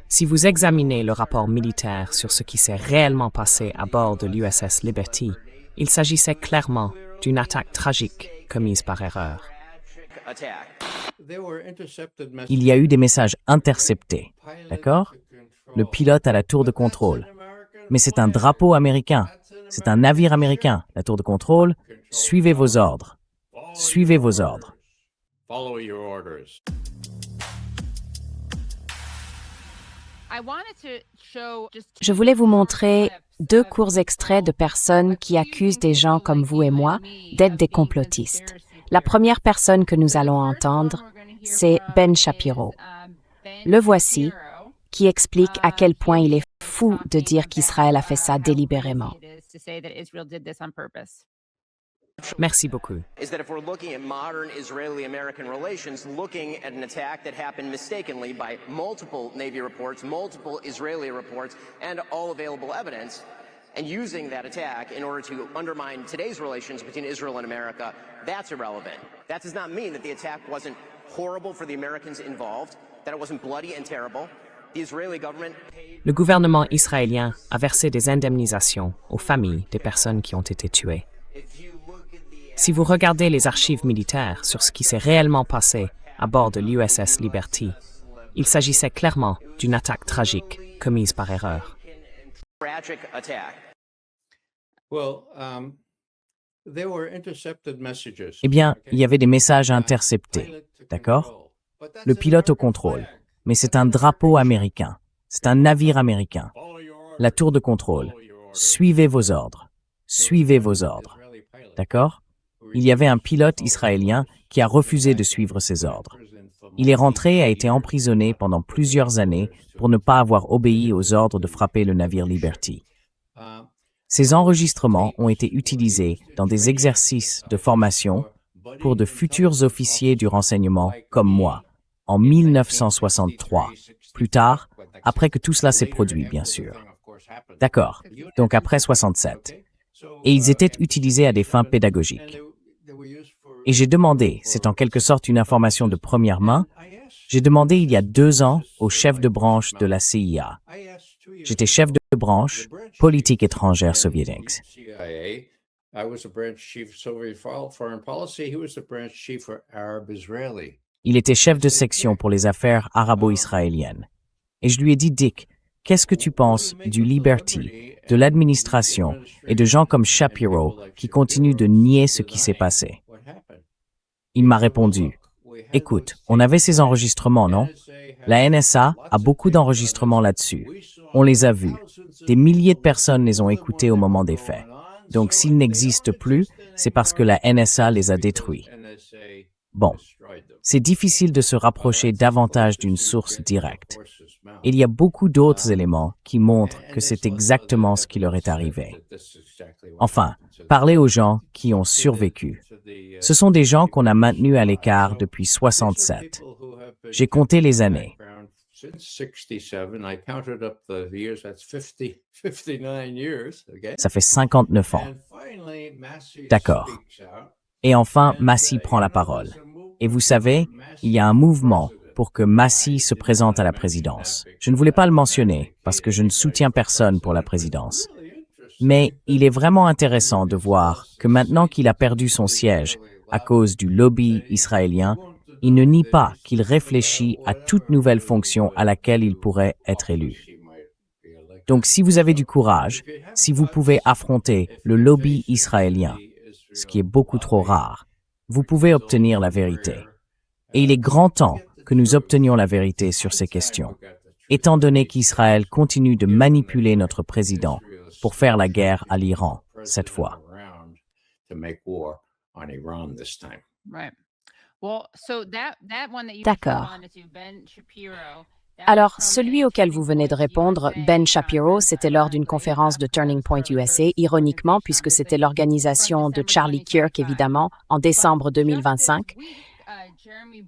Si vous examinez le rapport militaire sur ce qui s'est réellement passé à bord de l'USS Liberty, il s'agissait clairement d'une attaque tragique commise par erreur. Il y a eu des messages interceptés, d'accord? Le pilote à la tour de contrôle. Mais c'est un drapeau américain, c'est un navire américain. La tour de contrôle, suivez vos ordres. Suivez vos ordres. Je voulais vous montrer 2 courts extraits de personnes qui accusent des gens comme vous et moi d'être des complotistes. La première personne que nous allons entendre, c'est Ben Shapiro. Le voici, qui explique à quel point il est fou de dire qu'Israël a fait ça délibérément. Merci beaucoup. Is that if we're looking at modern Israeli-American relations, looking at an attack that happened mistakenly by multiple Navy reports, multiple Israeli reports, and all available evidence, and using that attack in order to undermine today's relations between Israel and America, that's irrelevant. That does not mean that the attack wasn't horrible for the Americans involved, that it wasn't bloody and terrible. The Israeli government paid... Le gouvernement israélien a versé des indemnisations aux familles des personnes qui ont été tuées. Si vous regardez les archives militaires sur ce qui s'est réellement passé à bord de l'USS Liberty, il s'agissait clairement d'une attaque tragique commise par erreur. Eh bien, il y avait des messages interceptés, d'accord? Le pilote au contrôle. Mais c'est un drapeau américain. C'est un navire américain. La tour de contrôle. Suivez vos ordres. Suivez vos ordres. D'accord? Il y avait un pilote israélien qui a refusé de suivre ses ordres. Il est rentré et a été emprisonné pendant plusieurs années pour ne pas avoir obéi aux ordres de frapper le navire Liberty. Ces enregistrements ont été utilisés dans des exercices de formation pour de futurs officiers du renseignement comme moi, en 1963. Plus tard, après que tout cela s'est produit, bien sûr. D'accord, donc après 67. Et ils étaient utilisés à des fins pédagogiques. Et j'ai demandé, c'est en quelque sorte une information de première main, j'ai demandé il y a 2 ans au chef de branche de la CIA. J'étais chef de branche politique étrangère soviétique. Il était chef de section pour les affaires arabo-israéliennes. Et je lui ai dit, Dick, qu'est-ce que tu penses du Liberty, de l'administration et de gens comme Shapiro qui continuent de nier ce qui s'est passé? Il m'a répondu, écoute, on avait ces enregistrements, non? La NSA a beaucoup d'enregistrements là-dessus. On les a vus. Des milliers de personnes les ont écoutés au moment des faits. Donc s'ils n'existent plus, c'est parce que la NSA les a détruits. Bon, c'est difficile de se rapprocher davantage d'une source directe. Il y a beaucoup d'autres éléments qui montrent que c'est exactement ce qui leur est arrivé. Enfin, parlez aux gens qui ont survécu. Ce sont des gens qu'on a maintenus à l'écart depuis 67. J'ai compté les années. Ça fait 59 ans. D'accord. Et enfin, Massi prend la parole. Et vous savez, il y a un mouvement pour que Massi se présente à la présidence. Je ne voulais pas le mentionner parce que je ne soutiens personne pour la présidence. Mais il est vraiment intéressant de voir que maintenant qu'il a perdu son siège à cause du lobby israélien, il ne nie pas qu'il réfléchit à toute nouvelle fonction à laquelle il pourrait être élu. Donc si vous avez du courage, si vous pouvez affronter le lobby israélien, ce qui est beaucoup trop rare, vous pouvez obtenir la vérité. Et il est grand temps que nous obtenions la vérité sur ces questions, étant donné qu'Israël continue de manipuler notre président pour faire la guerre à l'Iran, cette fois. D'accord. Alors, celui auquel vous venez de répondre, Ben Shapiro, c'était lors d'une conférence de Turning Point USA, ironiquement, puisque c'était l'organisation de Charlie Kirk, évidemment, en décembre 2025.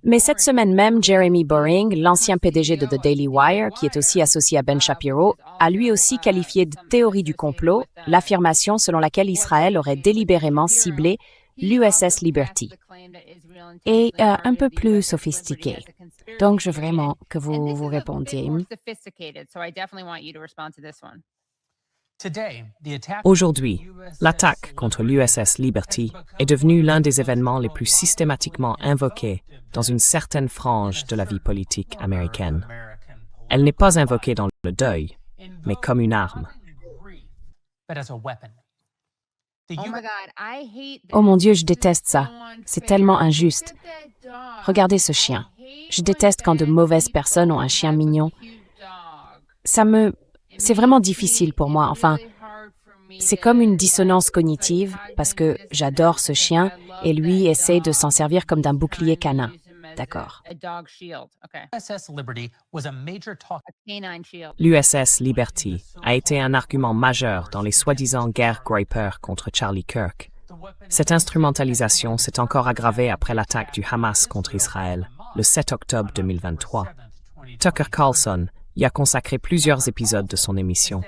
Mais cette semaine même, Jeremy Boring, l'ancien PDG de The Daily Wire, qui est aussi associé à Ben Shapiro, a lui aussi qualifié de théorie du complot l'affirmation selon laquelle Israël aurait délibérément ciblé l'USS Liberty, et un peu plus sophistiqué. Donc, je veux vraiment que vous vous répondiez. Aujourd'hui, l'attaque contre l'USS Liberty est devenue l'un des événements les plus systématiquement invoqués dans une certaine frange de la vie politique américaine. Elle n'est pas invoquée dans le deuil, mais comme une arme. Oh mon Dieu, je déteste ça. C'est tellement injuste. Regardez ce chien. Je déteste quand de mauvaises personnes ont un chien mignon. C'est vraiment difficile pour moi. Enfin, c'est comme une dissonance cognitive parce que j'adore ce chien et lui essaie de s'en servir comme d'un bouclier canin. D'accord. L'USS Liberty a été un argument majeur dans les soi-disant guerres Groyper contre Charlie Kirk. Cette instrumentalisation s'est encore aggravée après l'attaque du Hamas contre Israël, le 7 octobre 2023. Tucker Carlson y a consacré plusieurs épisodes de son émission.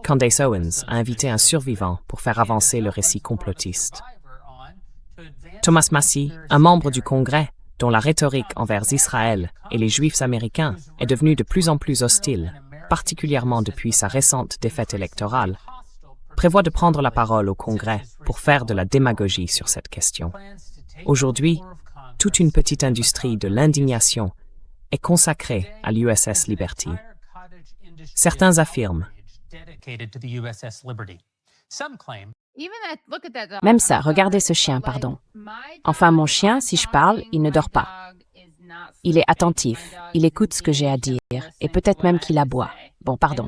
Candace Owens a invité un survivant pour faire avancer le récit complotiste. Thomas Massie, un membre du Congrès, dont la rhétorique envers Israël et les Juifs américains est devenue de plus en plus hostile, particulièrement depuis sa récente défaite électorale, prévoit de prendre la parole au Congrès pour faire de la démagogie sur cette question. Aujourd'hui, toute une petite industrie de l'indignation est consacrée à l'USS Liberty. Certains affirment Même ça, regardez ce chien, pardon. Enfin, mon chien, si je parle, il ne dort pas. Il est attentif, il écoute ce que j'ai à dire, et peut-être même qu'il aboie. Bon, pardon.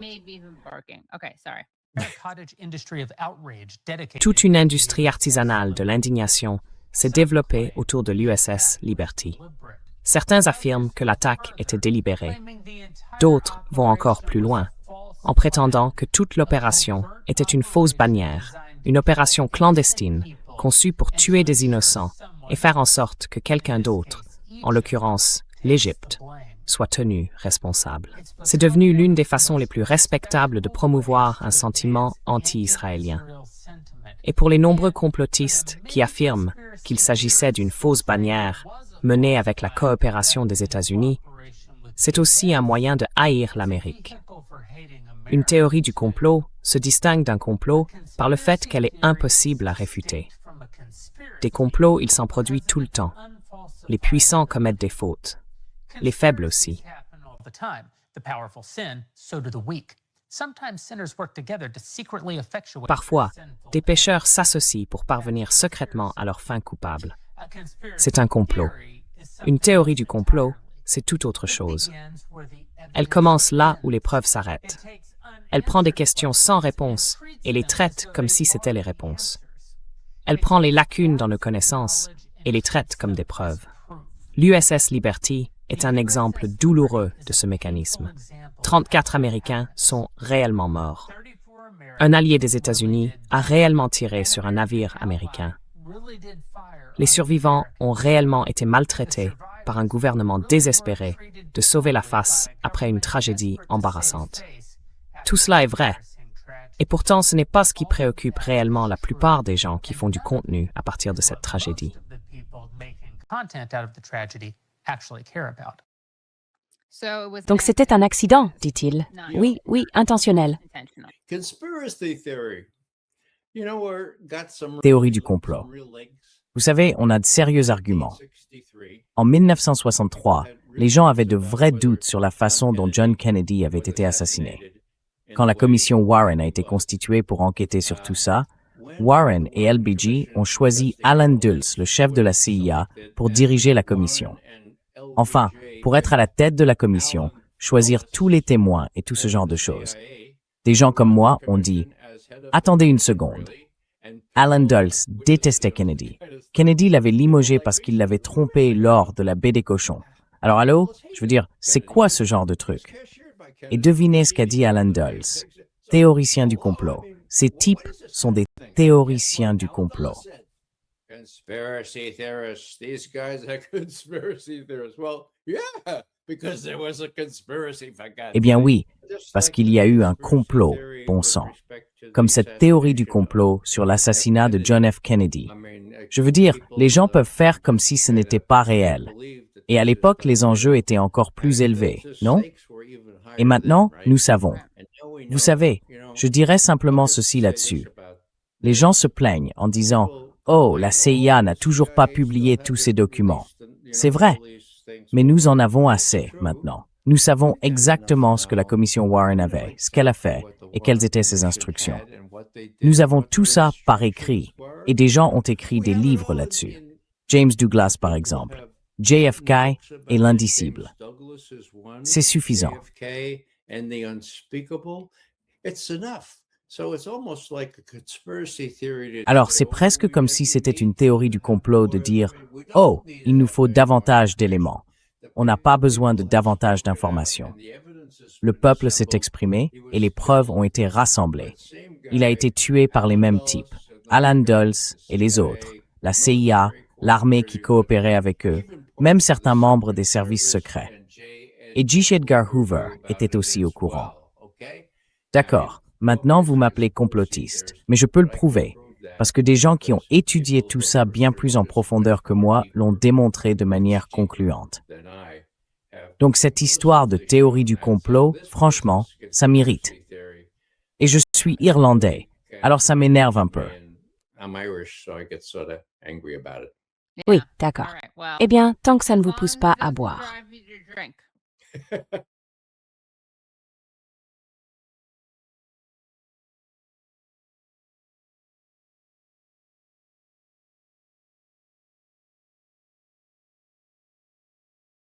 Toute une industrie artisanale de l'indignation s'est développée autour de l'USS Liberty. Certains affirment que l'attaque était délibérée. D'autres vont encore plus loin, en prétendant que toute l'opération était une fausse bannière, une opération clandestine conçue pour tuer des innocents et faire en sorte que quelqu'un d'autre, en l'occurrence l'Égypte, soit tenu responsable. C'est devenu l'une des façons les plus respectables de promouvoir un sentiment anti-israélien. Et pour les nombreux complotistes qui affirment qu'il s'agissait d'une fausse bannière menée avec la coopération des États-Unis, c'est aussi un moyen de haïr l'Amérique. Une théorie du complot se distingue d'un complot par le fait qu'elle est impossible à réfuter. Des complots, il s'en produit tout le temps. Les puissants commettent des fautes. Les faibles aussi. Parfois, des pécheurs s'associent pour parvenir secrètement à leur fin coupable. C'est un complot. Une théorie du complot, c'est tout autre chose. Elle commence là où les preuves s'arrêtent. Elle prend des questions sans réponse et les traite comme si c'était les réponses. Elle prend les lacunes dans nos connaissances et les traite comme des preuves. L'USS Liberty est un exemple douloureux de ce mécanisme. 34 Américains sont réellement morts. Un allié des États-Unis a réellement tiré sur un navire américain. Les survivants ont réellement été maltraités par un gouvernement désespéré de sauver la face après une tragédie embarrassante. Tout cela est vrai. Et pourtant, ce n'est pas ce qui préoccupe réellement la plupart des gens qui font du contenu à partir de cette tragédie. Donc c'était un accident, dit-il. Oui, oui, intentionnel. Théorie du complot. Vous savez, on a de sérieux arguments. En 1963, les gens avaient de vrais doutes sur la façon dont John Kennedy avait été assassiné. Quand la commission Warren a été constituée pour enquêter sur tout ça, Warren et LBJ ont choisi Alan Dulles, le chef de la CIA, pour diriger la commission. Enfin, pour être à la tête de la commission, choisir tous les témoins et tout ce genre de choses. Des gens comme moi ont dit « Attendez une seconde. Alan Dulles détestait Kennedy. Kennedy l'avait limogé parce qu'il l'avait trompé lors de la baie des cochons. Alors allô? Je veux dire, c'est quoi ce genre de truc? Et devinez ce qu'a dit Alan Dulles. Théoricien du complot. Ces types sont des théoriciens du complot. Conspiracy theorists. These guys are conspiracy theorists. Well, yeah, because there was a conspiracy, for God's Eh bien oui, parce qu'il y a eu un complot, bon sang. Comme cette théorie du complot sur l'assassinat de John F. Kennedy. Je veux dire, les gens peuvent faire comme si ce n'était pas réel. Et à l'époque, les enjeux étaient encore plus élevés, non? Et maintenant, nous savons. Vous savez, je dirais simplement ceci là-dessus. Les gens se plaignent en disant « Oh, la CIA n'a toujours pas publié tous ces documents. » C'est vrai, mais nous en avons assez maintenant. Nous savons exactement ce que la commission Warren avait, ce qu'elle a fait et quelles étaient ses instructions. Nous avons tout ça par écrit et des gens ont écrit des livres là-dessus. James Douglas, par exemple. JFK est l'indicible. C'est suffisant. Alors, c'est presque comme si c'était une théorie du complot de dire « Oh, il nous faut davantage d'éléments. On n'a pas besoin de davantage d'informations. » Le peuple s'est exprimé et les preuves ont été rassemblées. Il a été tué par les mêmes types, Alan Dulles et les autres, la CIA, l'armée qui coopérait avec eux, même certains membres des services secrets. Et J. Edgar Hoover était aussi au courant. D'accord, maintenant vous m'appelez complotiste, mais je peux le prouver, parce que des gens qui ont étudié tout ça bien plus en profondeur que moi l'ont démontré de manière concluante. Donc cette histoire de théorie du complot, franchement, ça m'irrite. Et je suis irlandais, alors ça m'énerve un peu. Oui, d'accord. Eh bien, tant que ça ne vous pousse pas à boire.